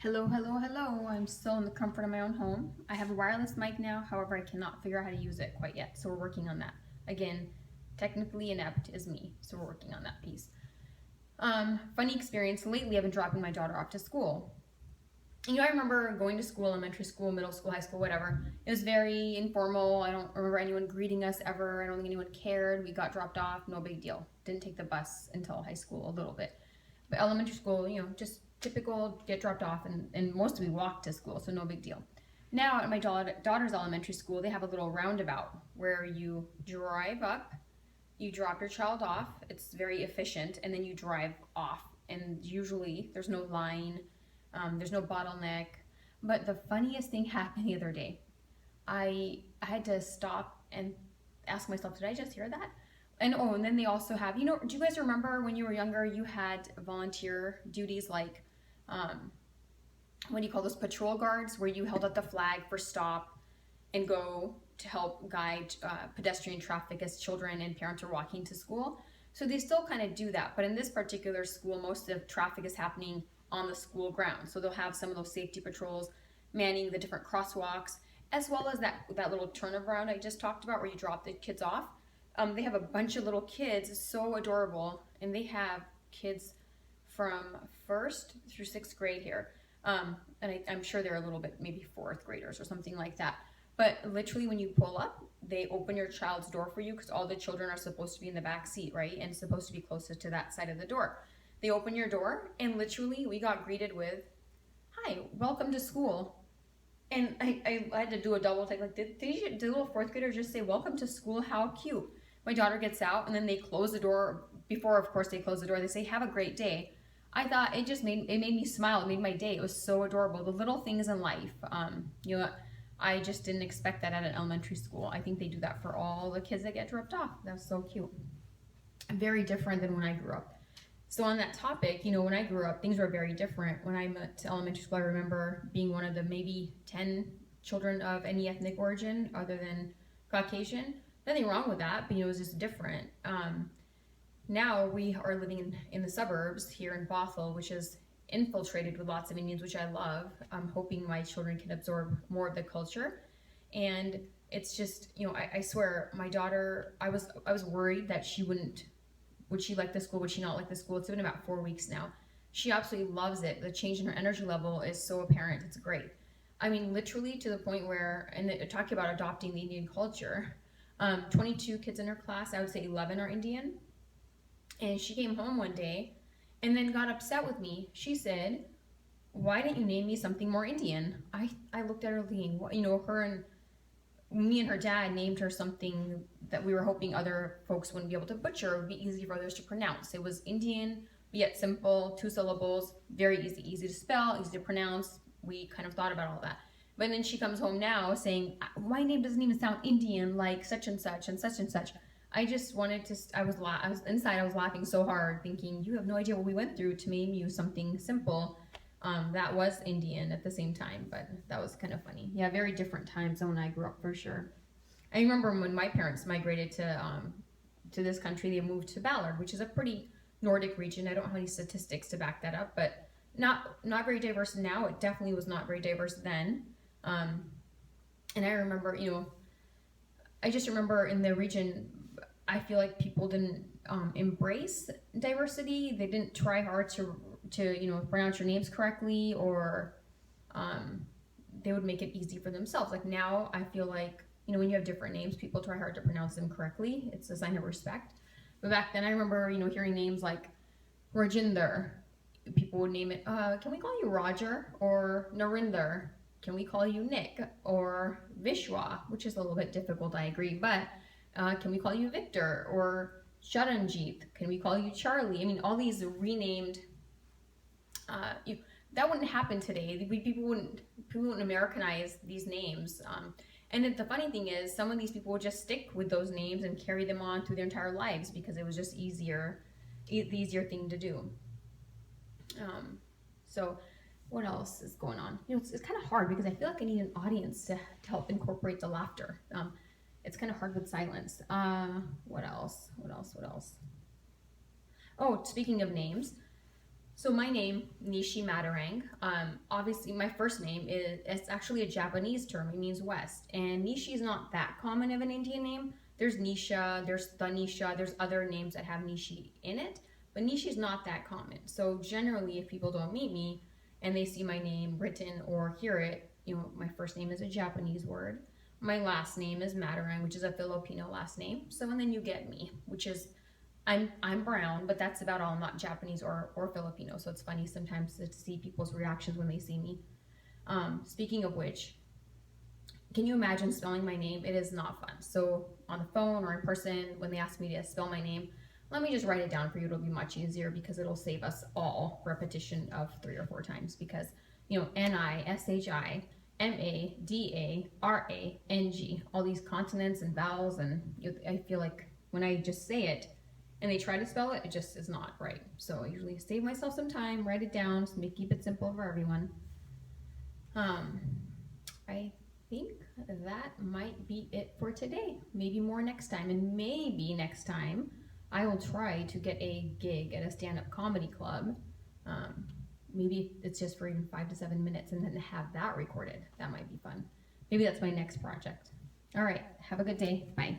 Hello, hello, hello. I'm still in the comfort of my own home. I have a wireless mic now, however, I cannot figure out how to use it quite yet, so we're working on that. Again, technically inept is me, so we're working on that piece. Funny experience lately, I've been dropping my daughter off to school. I remember going to school, elementary school, middle school, high school, whatever. It was very informal. I don't remember anyone greeting us ever. I don't think anyone cared. We got dropped off, no big deal. Didn't take the bus until high school a little bit. But elementary school, just typical, get dropped off, and most of we walked to school, so no big deal. Now at my daughter's elementary school, they have a little roundabout where you drive up, you drop your child off, it's very efficient, and then you drive off. And usually there's no line, there's no bottleneck. But the funniest thing happened the other day. I had to stop and ask myself, did I just hear that? And then they also have, do you guys remember when you were younger, you had volunteer duties like, what do you call those, patrol guards, where you held up the flag for stop and go to help guide pedestrian traffic as children and parents are walking to school. So they still kind of do that, but in this particular school, most of the traffic is happening on the school ground. So they'll have some of those safety patrols manning the different crosswalks, as well as that little turnaround I just talked about where you drop the kids off. They have a bunch of little kids, it's so adorable, and they have kids from first through sixth grade here. I'm sure they're a little bit, maybe fourth graders or something like that. But literally when you pull up, they open your child's door for you because all the children are supposed to be in the back seat, right? And supposed to be closest to that side of the door. They open your door and literally we got greeted with, "Hi, welcome to school." And I had to do a double take, like, did the little fourth grader just say, "Welcome to school, how cute." My daughter gets out and then they close the door. Before, of course, they close the door, they say, "Have a great day." I thought it made me smile. It made my day. It was so adorable. The little things in life. I just didn't expect that at an elementary school. I think they do that for all the kids that get dropped off. That's so cute. Very different than when I grew up. So on that topic, when I grew up, things were very different. When I went to elementary school, I remember being one of the maybe 10 children of any ethnic origin other than Caucasian. Nothing wrong with that, but it was just different. Now we are living in the suburbs here in Bothell, which is infiltrated with lots of Indians, which I love. I'm hoping my children can absorb more of the culture. And it's just, I swear, my daughter, I was worried that would she like the school, would she not like the school? It's been about 4 weeks now. She absolutely loves it. The change in her energy level is so apparent. It's great. I mean, literally to the point where, and talking about adopting the Indian culture, 22 kids in her class, I would say 11 are Indian. And she came home one day and then got upset with me. She said, "Why didn't you name me something more Indian?" I looked at her thinking, me and her dad named her something that we were hoping other folks wouldn't be able to butcher. It would be easy for others to pronounce. It was Indian, yet simple, 2 syllables, very easy to spell, easy to pronounce. We kind of thought about all that. But then she comes home now saying, "My name doesn't even sound Indian, like such and such and such and such." I just wanted to, I was laughing so hard thinking, you have no idea what we went through to name you something simple that was Indian at the same time, but that was kind of funny. Yeah, very different times than when I grew up for sure. I remember when my parents migrated to this country, they moved to Ballard, which is a pretty Nordic region. I don't have any statistics to back that up, but not very diverse now. It definitely was not very diverse then. And I remember, I just remember in the region, I feel like people didn't embrace diversity. They didn't try hard to pronounce your names correctly, or they would make it easy for themselves. Like now, I feel like when you have different names, people try hard to pronounce them correctly. It's a sign of respect. But back then, I remember hearing names like Rajinder. People would name it. Can we call you Roger? Or Narinder? Can we call you Nick? Or Vishwa, which is a little bit difficult, I agree, but can we call you Victor? Or Sharanjit? Can we call you Charlie? I mean, all these renamed, that wouldn't happen today. People wouldn't Americanize these names. And the funny thing is, some of these people would just stick with those names and carry them on through their entire lives because it was just the easier thing to do. So what else is going on? It's kind of hard because I feel like I need an audience to help incorporate the laughter. It's kind of hard with silence. What else? Oh, speaking of names, So my name, Nishi Matarang, obviously my first name it's actually a Japanese term. It means west. And Nishi is not that common of an Indian name. There's Nisha, there's Tanisha, there's other names that have Nishi in it. But Nishi is not that common. So generally, if people don't meet me and they see my name written or hear it, my first name is a Japanese word. My last name is Matarang, which is a Filipino last name. So, and then you get me, which is I'm brown, but that's about all. I'm not Japanese or Filipino, so it's funny sometimes to see people's reactions when they see me. Speaking of which, can you imagine spelling my name? It is not fun. So on the phone or in person, when they ask me to spell my name, let me just write it down for you. It'll be much easier because it'll save us all repetition of 3 or 4 times because, Nishimadarang, all these consonants and vowels, and I feel like when I just say it, and they try to spell it, it just is not right. So I usually save myself some time, write it down, so keep it simple for everyone. I think that might be it for today. Maybe more next time, and maybe next time I will try to get a gig at a stand-up comedy club. Maybe it's just for even 5 to 7 minutes and then have that recorded. That might be fun. Maybe that's my next project. All right, have a good day. Bye.